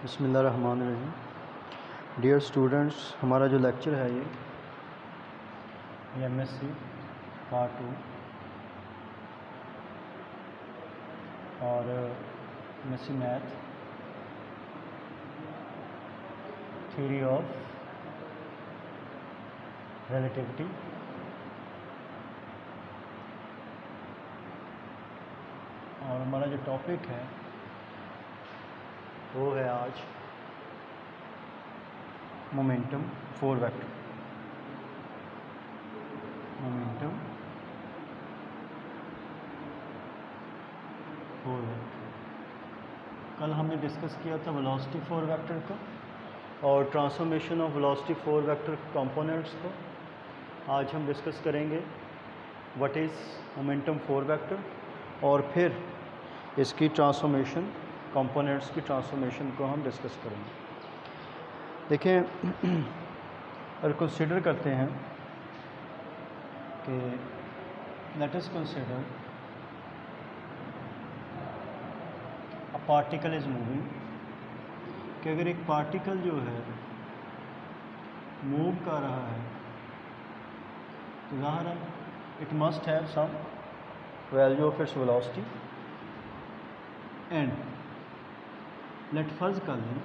बिस्मिल्लाहिर्रहमानिर्रहीम। Dear students, हमारा जो लेक्चर है ये एमएससी पार्ट 2 और MSc math theory of relativity और हमारा जो टॉपिक है वो है आज momentum four vector. Momentum four vector कल हमने डिस्कस किया था वेलोसिटी फोर वेक्टर को और transformation of velocity four vector components को। आज हम डिस्कस करेंगे what is momentum four vector और फिर इसकी ट्रांसफॉर्मेशन, कंपोनेंट्स की ट्रांसफॉर्मेशन को हम डिस्कस करेंगे। देखें, अगर कंसिडर करते हैं कि let us consider a particle is moving, कि अगर एक पार्टिकल जो है मूव कर रहा है तो ज़ाहिर है it must have some value of its velocity and let फर्ज कर लें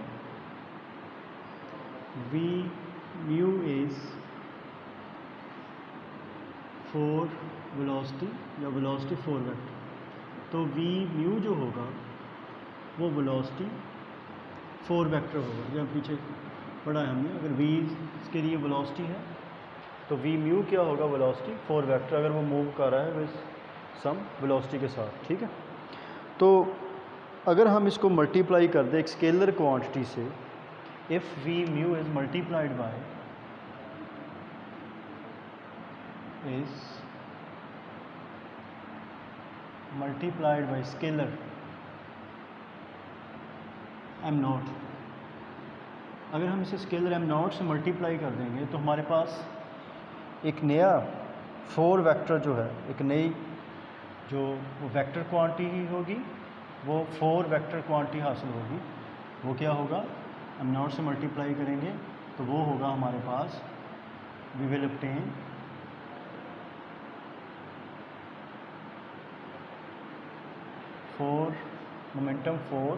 v mu is four velocity या वेलोसिटी फोर वेक्टर। तो v mu जो होगा वो वेलोसिटी फोर वेक्टर होगा। जो पीछे पढ़ा है हमने, अगर v इसके लिए वेलोसिटी है तो v mu क्या होगा, वेलोसिटी फोर वेक्टर, अगर वो मूव कर रहा है विद सम वेलोसिटी के साथ। ठीक है, तो अगर हम इसको मल्टीप्लाई कर दें एक स्केलर क्वांटिटी से, if v mu is multiplied by scalar m not, अगर हम इसे स्केलर m नॉट से मल्टीप्लाई कर देंगे तो हमारे पास एक नया फोर वेक्टर जो है, एक नई जो वेक्टर क्वांटिटी होगी, वो फोर वेक्टर क्वांटिटी हासिल होगी। वो क्या होगा, m नॉट से मल्टीप्लाई करेंगे तो वो होगा हमारे पास, we will obtain four momentum four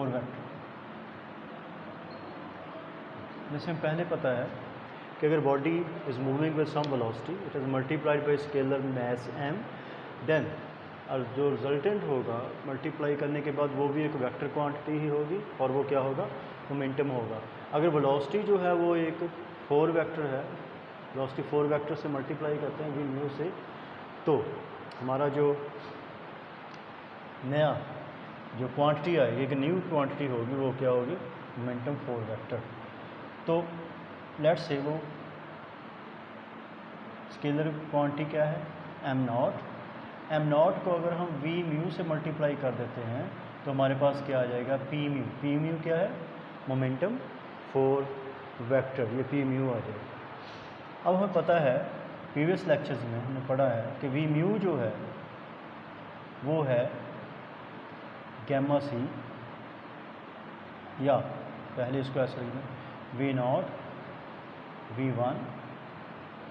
vector. जैसे हम पहले पता है कि अगर body is moving with some velocity, it is multiplied by scalar mass m, then और जो रिजल्टेंट होगा मल्टीप्लाई करने के बाद वो भी एक वेक्टर क्वांटिटी ही होगी और वो क्या होगा, मोमेंटम होगा। अगर वेलोसिटी जो है वो एक फोर वेक्टर है, वेलोसिटी फोर वेक्टर से मल्टीप्लाई करते हैं v mu से, तो हमारा जो नया जो क्वांटिटी आएगी, एक न्यू क्वांटिटी होगी, वो क्या होगी, मोमेंटम फोर वेक्टर। तो लेट्स से वो स्केलर क्वांटिटी क्या है, m नॉट। m नॉट को अगर हम v mu से मल्टीप्लाई कर देते हैं तो हमारे पास क्या आ जाएगा, p mu। p mu क्या है, मोमेंटम फोर वेक्टर, ये p mu आ जाएगा। अब हमें पता है, प्रीवियस लेक्चर्स में हमने पढ़ा है कि v mu जो है वो है गैमा सी, या पहले इसको ऐसे लिखें, v नॉट, v1,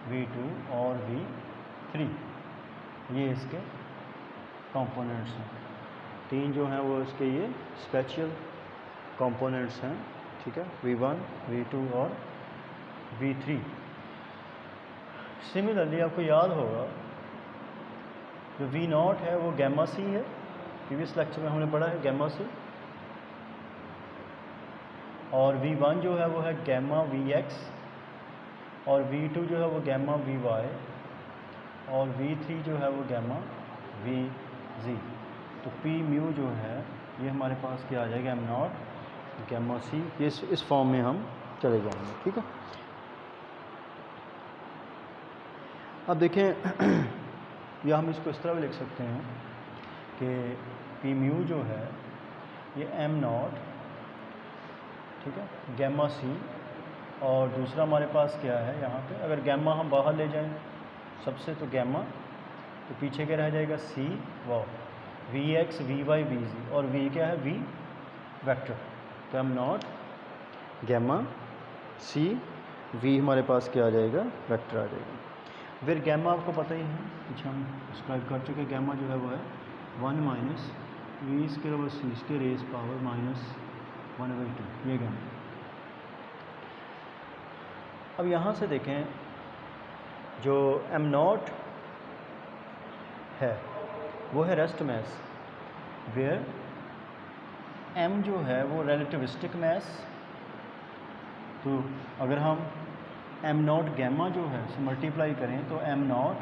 v2 और v3, ये इसके कंपोनेंट्स हैं। तीन जो हैं वो इसके ये स्पेशल कंपोनेंट्स हैं। ठीक है, v1, v2 और v3। सिमिलरली आपको याद होगा जो v नॉट है वो गैमा सी है, प्रीवियस लेक्चर में हमने पढ़ा है गैमा सी, और v1 जो है वो है गैमा vx, और v2 जो है वो गैमा vy, और v3 जो है वो गैमा vz। तो p mu जो है ये हमारे पास क्या आ जाएगा, m नॉट गैमा सी, ये इस फॉर्म में हम चले जाएंगे। ठीक है, अब देखें या हम इसको इस तरह भी लिख सकते हैं कि p mu जो है ये m नॉट, ठीक है, गैमा सी, और दूसरा हमारे पास क्या है यहाँ पे, अगर गैमा हम बाहर ले जाएं सबसे तो गैमा, तो पीछे क्या रह जाएगा, सी वाओ, v x v y v g, और वी क्या है, वी वेक्टर। तो m not gamma c, v हमारे पास क्या आ जाएगा, वेक्टर आ जाएगा। फिर गैमा आपको पता ही है, पीछे हम डिस्क्राइब कर चुके, गैमा जो है वो है 1 minus v square over c square raise power -1/2, ये गैमा। अब यहाँ से देखें, जो एम नॉट है वो है रेस्ट मैस, वेयर एम जो है वो रिलेटिविस्टिक मैस। तो अगर हम एम नॉट गैमा जो है से मल्टीप्लाई करें तो m not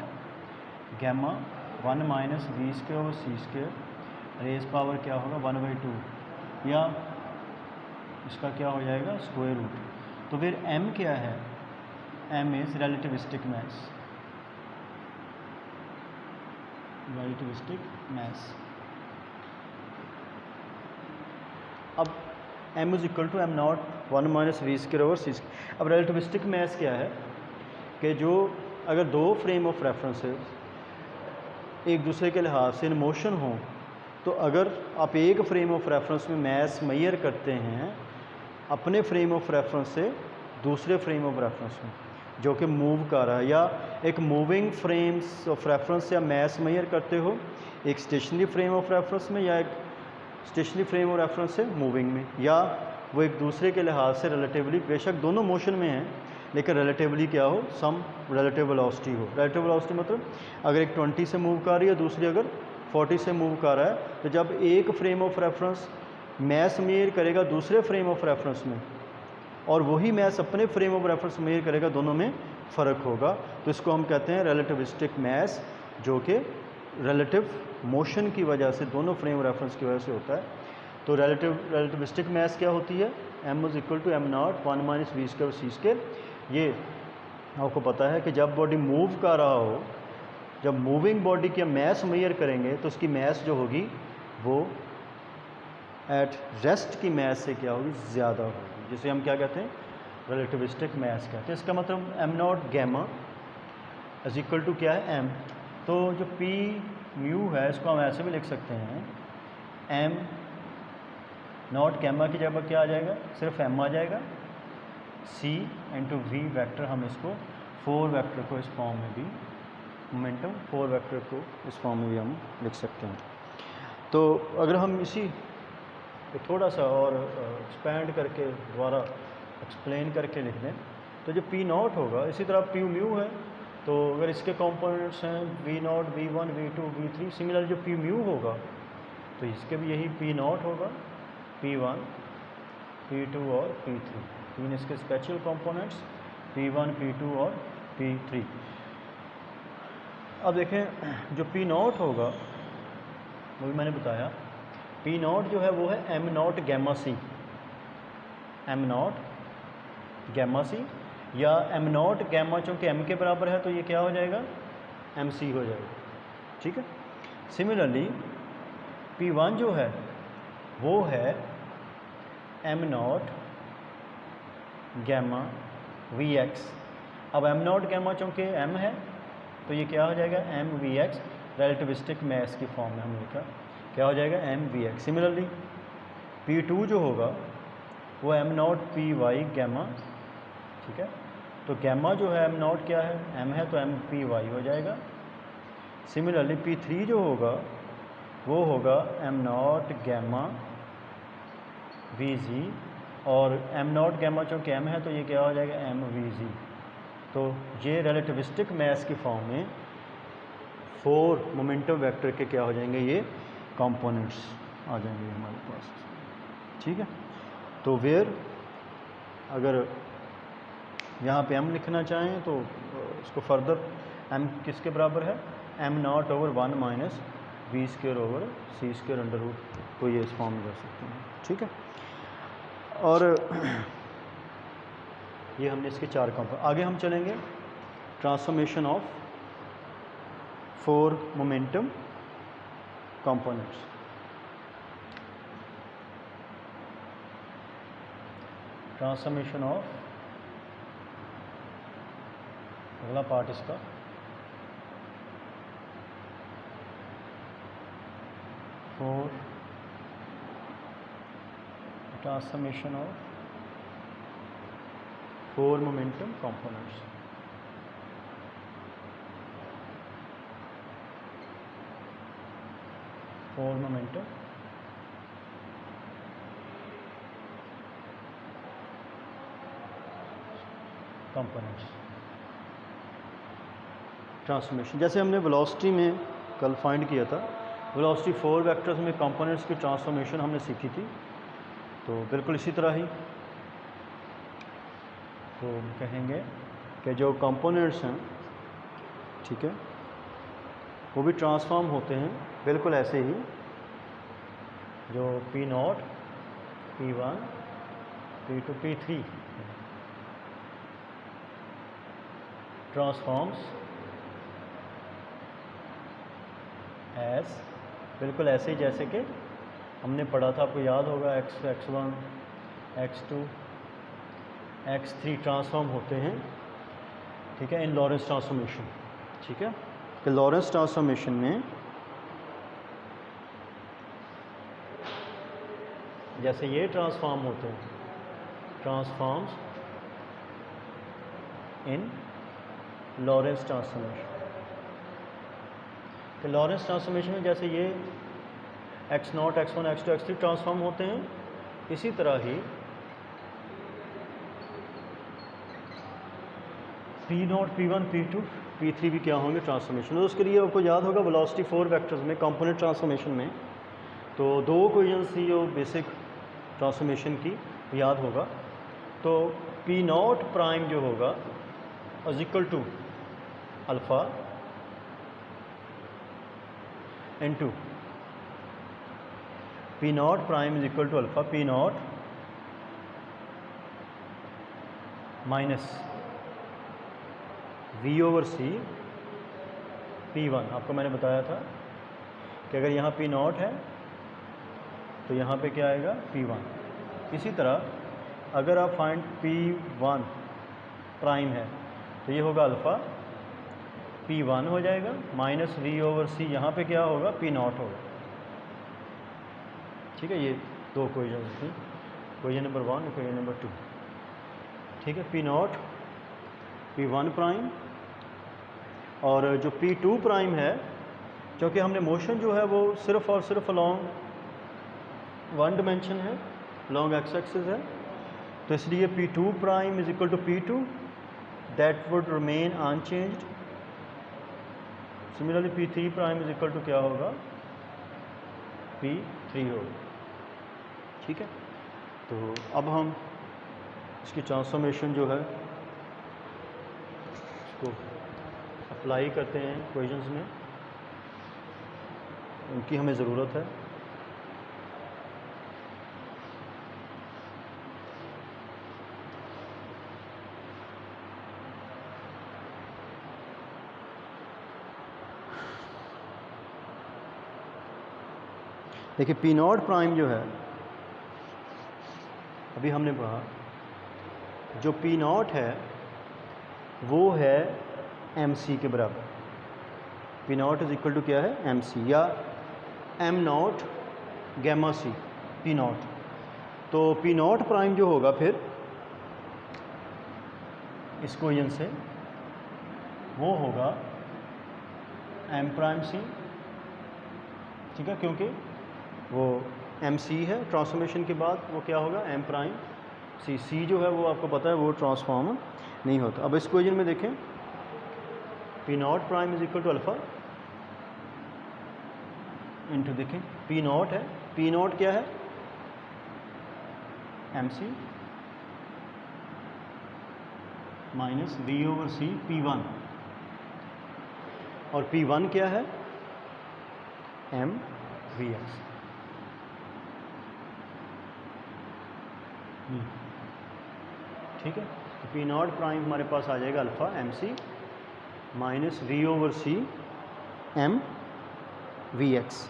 gamma 1 minus v square over c square raise power क्या होगा 1/2, या इसका क्या हो जाएगा स्क्वायर रूट। तो फिर एम क्या है, m is relativistic mass, relativistic mass. अब m is equal to m not 1 minus v square over c square. अब रिलेटिविस्टिक मैस क्या है कि जो अगर दो फ्रेम ऑफ रेफरेंसेस एक दूसरे के लिहाज से इन मोशन हों, तो अगर आप एक फ्रेम ऑफ रेफरेंस में मैस मेजर करते हैं अपने फ्रेम ऑफ रेफरेंस से दूसरे फ्रेम ऑफ रेफरेंस में जो कि मूव कर रहा है, या एक मूविंग फ्रेम्स ऑफ रेफरेंस से आप मैस मेजर करते हो एक स्टेशनरी फ्रेम ऑफ रेफरेंस में या एक स्टेशनरी फ्रेम ऑफ रेफरेंस से मूविंग में, या वो एक दूसरे के लिहाज से रिलेटिवली, बेशक दोनों मोशन में हैं लेकिन रिलेटिवली क्या हो, सम रिलेटिव वेलोसिटी हो। रिलेटिव वेलोसिटी मतलब अगर एक 20 से मूव कर रही है, दूसरी अगर 40 से मूव कर रहा है, तो जब एक frame of reference mass measure करेगा दूसरे फ्रेम ऑफ रेफरेंस में और वही मैस अपने फ्रेम ऑफ रेफरेंस मेजर करेगा, दोनों में फ़र्क होगा, तो इसको हम कहते हैं रिलेटिविस्टिक मैस, जो कि रिलेटिव मोशन की वजह से दोनों फ्रेम रेफरेंस की वजह से होता है। तो रिलेटिविस्टिक मैस क्या होती है, m is equal to m not 1 minus v square c square. ये आपको पता है कि जब बॉडी मूव कर रहा हो, जब मूविंग बॉडी की मैस मेजर करेंगे तो उसकी मैस जो होगी वो एट रेस्ट की मैस से क्या होगी, ज़्यादा होगी, जिसे हम क्या कहते हैं, रिलेटिविस्टिक मैस कहते हैं। इसका मतलब m not gamma is equal to क्या है, m। तो जो p म्यू है इसको हम ऐसे भी लिख सकते हैं, m नॉट गैमा की जगह क्या आ जाएगा, सिर्फ m आ जाएगा, c इंटू वी वैक्टर, हम इसको 4 वैक्टर को इस फॉर्म में भी, मोमेंटम 4 वैक्टर को इस फॉर्म में भी हम लिख सकते हैं। तो अगर हम इसी को थोड़ा सा और एक्सपैंड करके दोबारा एक्सप्लेन करके लिख दें, तो जो पी नॉट होगा, इसी तरह पी म्यू है, तो अगर इसके कंपोनेंट्स हैं v not v one v two v three, similar जो पी म्यू होगा तो इसके भी यही पी नॉट होगा, पी वन पी टू और पी थ्री, तीन इसके special components p one p two और पी थ्री। अब देखें जो पी नॉट होगा वो भी मैंने बताया, पी नॉट जो है वो है m not gamma c, m not gamma c, या एम नॉट गैमा चूँकि एम के बराबर है तो ये क्या हो जाएगा, एम सी हो जाएगा, ठीक है। सिमिलरली पी वन जो है वो है m not gamma v x. अब एम नॉट गैमा चूँकि एम है तो ये क्या हो जाएगा, m v x, relativistic mass की फॉर्म में हमने लिखा, क्या हो जाएगा, m v x. Similarly p two जो होगा वो m not p y gamma, ठीक है। तो गैमा जो है एम नॉट क्या है, एम है, तो एम पी वाई हो जाएगा। सिमिलरली पी थ्री जो होगा वो होगा m not gamma v g, और एम नॉट गैमा चूँकि एम है तो ये क्या हो जाएगा, एम वी जी। तो ये रिलेटिविस्टिक मैस की फॉर्म में 4 मोमेंटम वेक्टर के क्या हो जाएंगे, ये कंपोनेंट्स आ जाएंगे हमारे पास, ठीक है। तो वेयर अगर यहाँ पे m लिखना चाहें तो इसको फर्दर m किसके बराबर है, m not over 1 minus v square over c square under root, तो ये इस फॉर्म में कर सकते हैं, ठीक है। और ये हमने इसके 4 कंपोनेंट। आगे हम चलेंगे transformation of 4 momentum components. Transformation of, अगला पार्ट इसका, 4 momentum components. Transformation of 4 momentum components. Transformation of 4 momentum components. Transformation of 4 momentum components. Transformation of 4 momentum components. for transformation of 4 momentum components. Four momentum components transformation, जैसे हमने velocity में कल find किया था, velocity 4 vectors में components की transformation हमने सीखी थी, तो बिल्कुल इसी तरह ही तो हम कहेंगे कि जो कंपोनेंट्स हैं, ठीक है, वो भी ट्रांसफॉर्म होते हैं बिल्कुल ऐसे ही, जो P0, P1, P2, P3 transforms as, बिल्कुल ऐसे ही जैसे कि हमने पढ़ा था, आपको याद होगा, x1, x2, x3 ट्रांसफॉर्म होते हैं, ठीक है, इन लॉरेंस ट्रांसफॉर्मेशन, ठीक है, कि लॉरेंस ट्रांसफॉर्मेशन में जैसे ये ट्रांसफॉर्म होते हैं, ट्रांसफॉर्म्स इन लॉरेंस ट्रांसफॉर्मेशन, तो लॉरेंस ट्रांसफॉर्मेशन में जैसे ये x0, x1, x2, x3 transform होते हैं, इसी तरह ही P0, P1, P2, P3 भी क्या होंगे ट्रांसफॉर्मेशन। तो उसके लिए आपको याद होगा वेलोसिटी 4 वेक्टर्स में कंपोनेंट ट्रांसफॉर्मेशन में तो दो इक्वेशंस थी जो बेसिक ट्रांसफॉर्मेशन की, याद होगा, तो P0 प्राइम जो होगा is equal to alpha into P0 prime is equal to alpha P0 minus V/C P1। आपको मैंने बताया था कि अगर यहाँ P0 है तो यहाँ पे क्या आएगा P1। इसी तरह अगर आप फाइंड P1 प्राइम है तो ये होगा अल्फ़ा P1 हो जाएगा माइनस V/C, यहाँ पे क्या होगा P0 होगा, ठीक है। ये दो इक्वेशन थी, इक्वेशन नंबर 1, इक्वेशन नंबर 2, ठीक है। P0 P1 प्राइम और जो P2 प्राइम है, क्योंकि हमने मोशन जो है वो सिर्फ और सिर्फ अलॉन्ग वन डिमेंशन है, लॉन्ग एक्स एक्सिस है, तो इसलिए P2 prime is equal to P2, that would remain unchanged. Similarly P3 prime is equal to क्या होगा P3 होगा, ठीक है। तो अब हम इसकी ट्रांसफॉर्मेशन जो है इसको अप्लाई करते हैं इक्वेशंस में, उनकी हमें ज़रूरत है। देखिए P0 प्राइम जो है, अभी हमने पढ़ा, जो P0 है वो है MC के बराबर। P0 इज इक्वल टू क्या है MC या M0 गैमा C P0। तो P0 प्राइम जो होगा फिर इस इक्वेशन से वो होगा M प्राइम C, ठीक है, क्योंकि वो MC है, ट्रांसफॉर्मेशन के बाद वो क्या होगा M प्राइम C। C जो है वो आपको पता है वो ट्रांसफॉर्म नहीं होता। अब इस इक्वेशन में देखें P0 prime is equal to alpha into, देखें P0 है, P0 क्या है MC माइनस V/C P1, और P1 क्या है MVX, ठीक है। तो P0 प्राइम हमारे पास आ जाएगा alpha MC minus V/C MVX,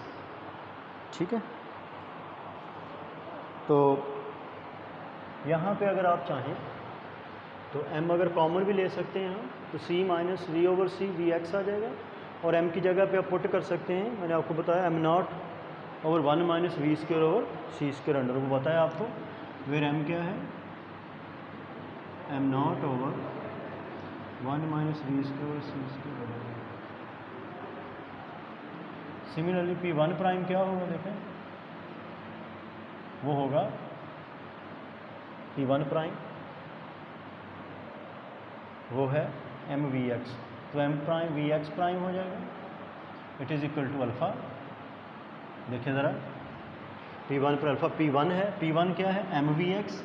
ठीक है। तो यहाँ पे अगर आप चाहें तो M अगर कॉमन भी ले सकते हैं हम, तो C माइनस V/C VX आ जाएगा, और M की जगह पे आप पुट कर सकते हैं, मैंने आपको बताया M0 over 1 minus v square over c square under, वो बताया आपको, वेर एम क्या है, m not over 1 minus v square over c square under. Similarly p one prime क्या होगा, देखें वो होगा पी वन प्राइम, वो है एम वी एक्स, तो m prime v x prime हो जाएगा, it is equal to alpha. देखिए ज़रा, पी वन पर अल्फ़ा, पी वन है, पी वन क्या है, m v x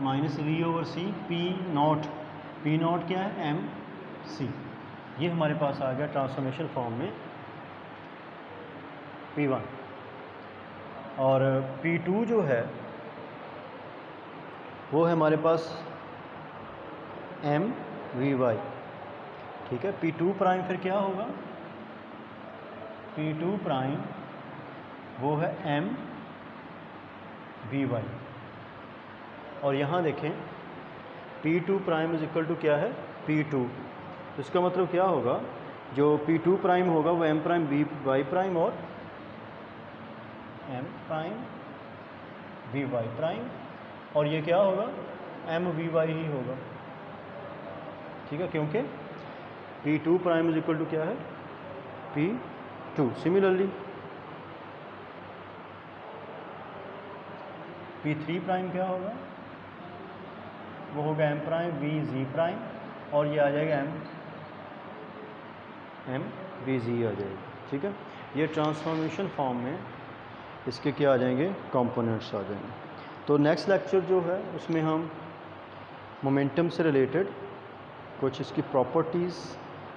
minus v over c, p not क्या है, एम सी। ये हमारे पास आ गया ट्रांसफॉर्मेशन फॉर्म में P1। और P2 जो है वो है हमारे पास एम वी वाई, ठीक है। P2 प्राइम फिर क्या होगा, P2 प्राइम वो है एम वी वाई, और यहाँ देखें P2 prime is equal to क्या है, P2, इसका मतलब क्या होगा, जो P2 प्राइम होगा वो m prime v y prime और m prime v y prime, और ये क्या होगा, एम वी वाई ही होगा, ठीक है, क्योंकि P2 prime is equal to क्या है, P2। सिमिलरली P3 प्राइम क्या होगा, वो होगा m prime v g prime, और ये आ जाएगा एम वी जी आ जाएगा, ठीक है। ये ट्रांसफॉर्मेशन फॉर्म में इसके क्या आ जाएंगे, कंपोनेंट्स आ जाएंगे। तो नेक्स्ट लेक्चर जो है उसमें हम मोमेंटम से रिलेटेड कुछ इसकी प्रॉपर्टीज़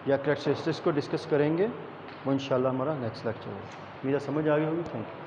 या कैरेक्टरिस्टिक्स को डिस्कस करेंगे, वो इंशाल्लाह हमारा नेक्स्ट लेक्चर है। मेरा समझ आ गई होगी, थैंक यू।